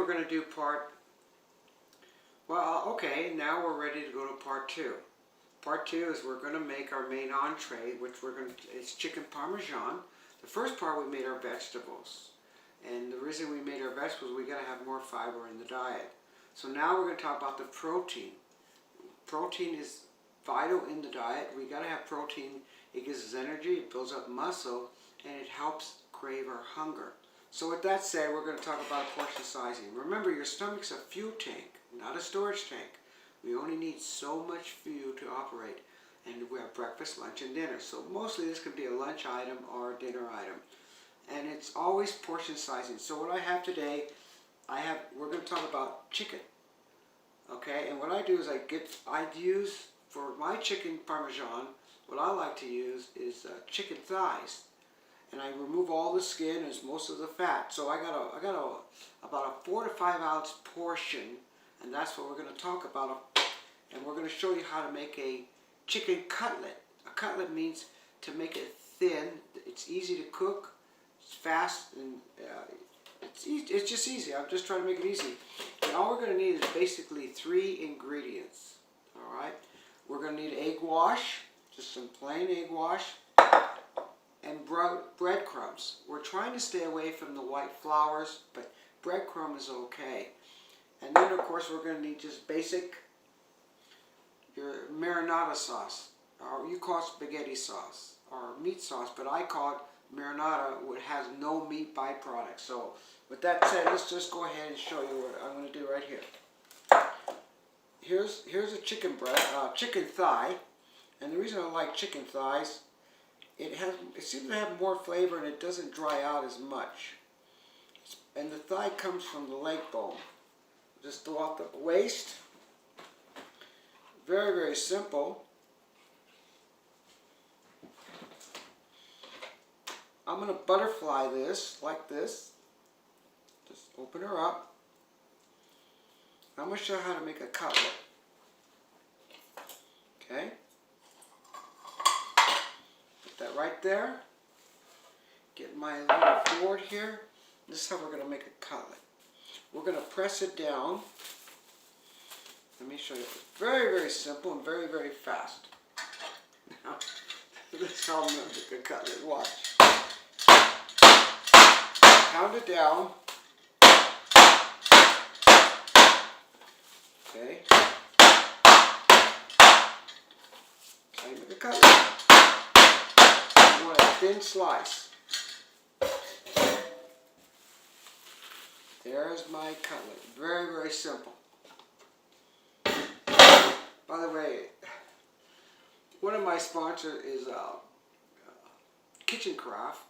we're going to do okay, now we're ready to go to part 2. Part 2 is we're going to make our main entree, which it's chicken Parmesan. The first part we made our vegetables. And the reason we made our vegetables, we got to have more fiber in the diet. So now we're going to talk about the protein. Protein is vital in the diet. We got to have protein. It gives us energy, it builds up muscle, and it helps crave our hunger. So with that said, we're going to talk about portion sizing. Remember, your stomach's a fuel tank, not a storage tank. We only need so much fuel to operate. And we have breakfast, lunch, and dinner. So mostly this could be a lunch item or a dinner item. And it's always portion sizing. So what I have today, we're going to talk about chicken. Okay, and what I do is I use, for my chicken Parmesan, what I like to use is chicken thighs. And I remove all the skin and most of the fat. So I got about a 4 to 5 ounce portion, and that's what we're going to talk about. And we're going to show you how to make a chicken cutlet. A cutlet means to make it thin. It's easy to cook. It's fast, and it's just easy. I'm just trying to make it easy. And all we're going to need is basically 3 ingredients. All right. We're going to need egg wash, just some plain egg wash, and breadcrumbs. We're trying to stay away from the white flours, but breadcrumb is okay. And then, of course, we're going to need just basic your marinara sauce, or you call it spaghetti sauce, or meat sauce, but I call it marinara, which has no meat byproduct. So with that said, let's just go ahead and show you what I'm going to do right here. Here's a chicken thigh, and the reason I like chicken thighs, it seems to have more flavor and it doesn't dry out as much. And the thigh comes from the leg bone. Just go off the waist. Very, very simple. I'm going to butterfly this like this. Just open her up. I'm going to show you how to make a cutlet. Okay. Put that right there. Get my little board here. This is how we're going to make a cutlet. We're going to press it down. Let me show you. Very, very simple and very, very fast. Now, this is how I'm going to make a cutlet. Watch. Pound it down. Okay. So you make a cutlet. You want a thin slice. There's my cutlet. Very, very simple. By the way, one of my sponsors is Kitchen Craft,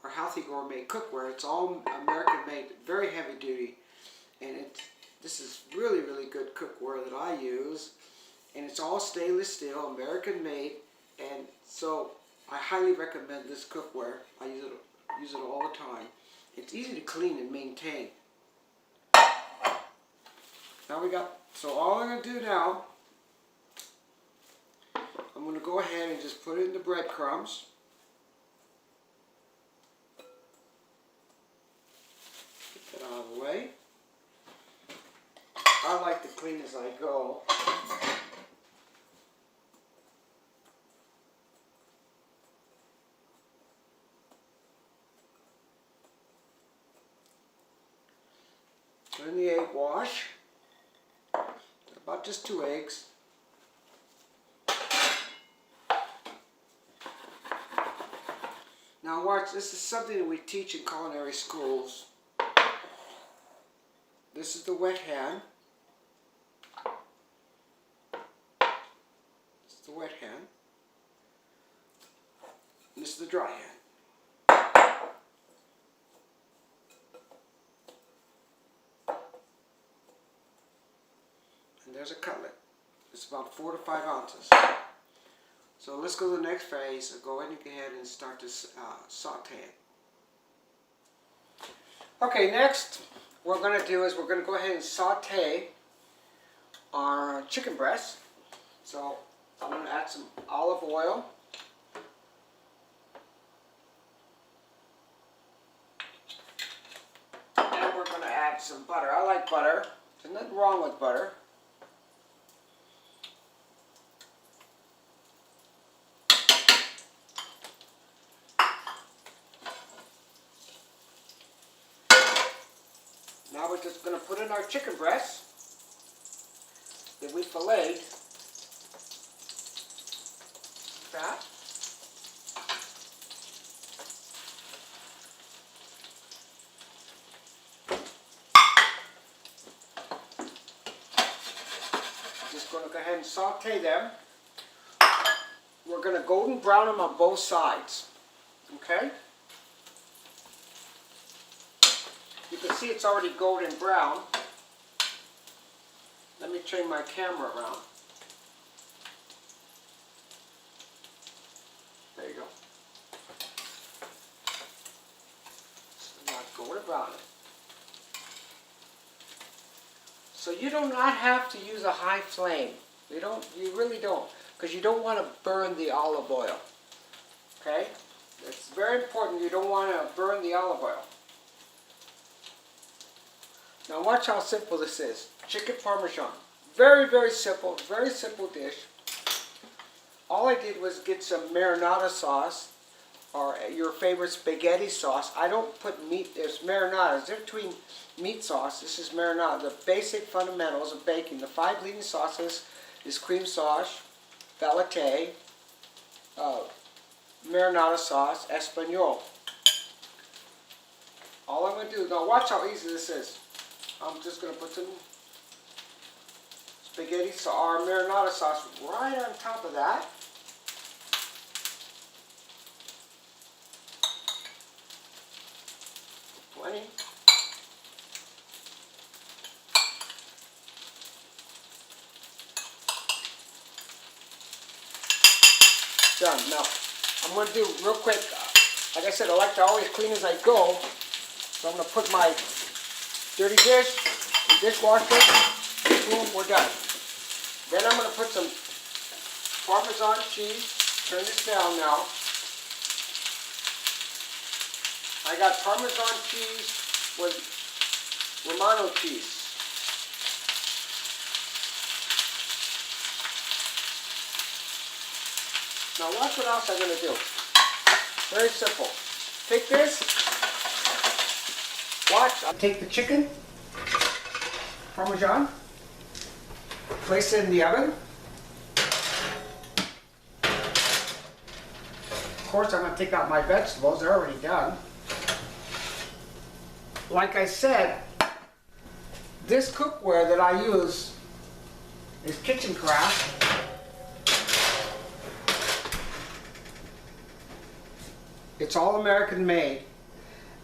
or Healthy Gourmet Cookware. It's all American made, very heavy duty, and this is really, really good cookware that I use, and it's all stainless steel, American made, and so I highly recommend this cookware. I use it all the time. It's easy to clean and maintain. Now so all I'm going to do now, I'm going to go ahead and just put it in the breadcrumbs. Get that out of the way. I like to clean as I go. Put in the egg wash. About just 2 eggs. Now watch, this is something that we teach in culinary schools. This is the wet hand. This is the wet hand. And this is the dry hand. And there's a cutlet. It's about 4 to 5 ounces. So let's go to the next phase. Go ahead and start to saute it. Okay, next what we're going to do is we're going to go ahead and saute our chicken breast. So I'm going to add some olive oil. And we're going to add some butter. I like like butter. There's nothing wrong with butter. Now we're just going to put in our chicken breast that we filleted. That. Just going to go ahead and saute them. We're going to golden brown them on both sides. Okay? You can see it's already golden brown. Let me turn my camera around. There you go. So now golden brown. So you do not have to use a high flame. You really don't, because you don't want to burn the olive oil. Okay? It's very important. You don't want to burn the olive oil. Now watch how simple this is. Chicken Parmesan. Very, very simple dish. All I did was get some marinara sauce, or your favorite spaghetti sauce. I don't put meat, there's marinara. There's between meat sauce, this is marinara. The basic fundamentals of baking. The 5 leading sauces is cream sauce, velouté, marinara sauce, Espanol. All I'm going to do, now watch how easy this is. I'm just going to put some spaghetti or marinara sauce right on top of that. Plenty. Done. Now, I'm going to do real quick, like I said, I like to always clean as I go. So I'm going to put my dirty dish, the dishwasher, boom, we're done. Then I'm going to put some Parmesan cheese. Turn this down now. I got Parmesan cheese with Romano cheese. Now watch what else I'm going to do. Very simple. Take this. Watch. I'll take the chicken, Parmesan, place it in the oven. Of course, I'm going to take out my vegetables. They're already done. Like I said, this cookware that I use is Kitchen Craft. It's all American made,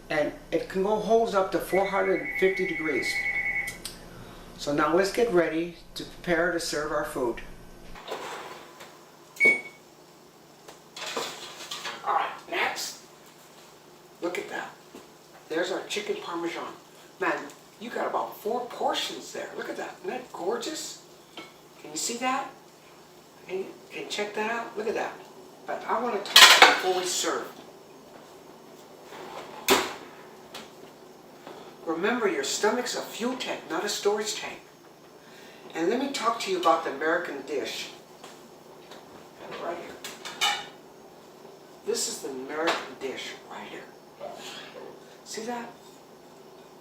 and it can go holds up to 450 degrees. So now let's get ready to prepare to serve our food. Alright, next, look at that. There's our chicken Parmesan. Man, you got about 4 portions there. Look at that. Isn't that gorgeous? Can you see that? Can you check that out? Look at that. But I want to talk to you before we serve. Remember, your stomach's a fuel tank, not a storage tank. And let me talk to you about the American dish. Right here. This is the American dish, right here. See that?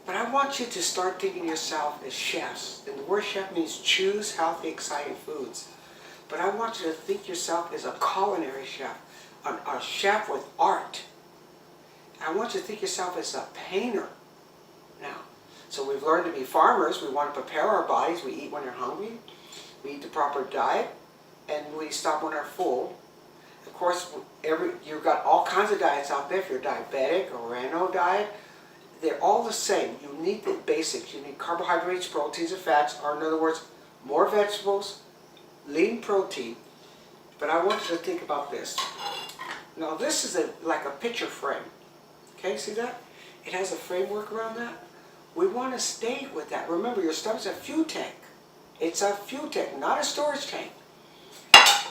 But I want you to start thinking of yourself as chefs. And the word chef means choose healthy, exciting foods. But I want you to think yourself as a culinary chef, a chef with art. I want you to think yourself as a painter. Now, so we've learned to be farmers. We want to prepare our bodies. We eat when we're hungry. We eat the proper diet, and we stop when we're full. Of course, you've got all kinds of diets out there. If you're diabetic or Rano diet, they're all the same. You need the basics. You need carbohydrates, proteins, and fats, or in other words, more vegetables, lean protein. But I want you to think about this. Now, this is like a picture frame. Okay, see that? It has a framework around that. We want to stay with that. Remember, your stomach's a fuel tank. It's a fuel tank, not a storage tank.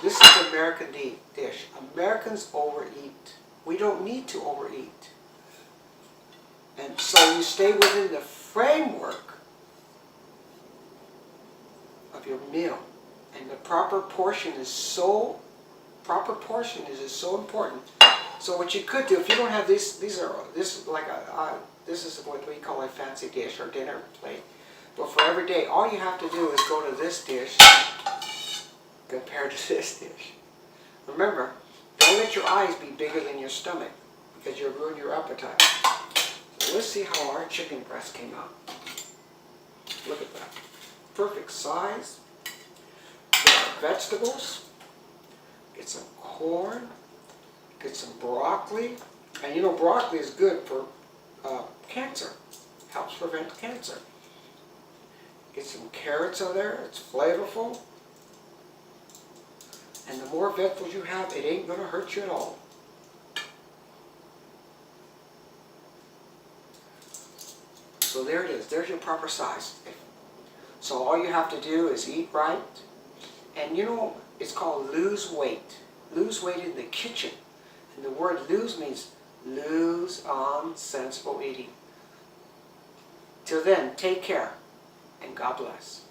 This is the American dish. Americans overeat. We don't need to overeat. And so you stay within the framework your meal. And the proper portion is so important. So what you could do, if you don't have this is what we call a fancy dish or dinner plate. But for every day, all you have to do is go to this dish compared to this dish. Remember, don't let your eyes be bigger than your stomach because you'll ruin your appetite. So let's see how our chicken breast came out. Look at that. Perfect size. Get our vegetables. Get some corn. Get some broccoli. And you know broccoli is good for cancer. Helps prevent cancer. Get some carrots in there. It's flavorful. And the more vegetables you have, it ain't going to hurt you at all. So there it is. There's your proper size. So all you have to do is eat right. And you know, it's called lose weight. Lose weight in the kitchen. And the word lose means lose on sensible eating. Till then, take care and God bless.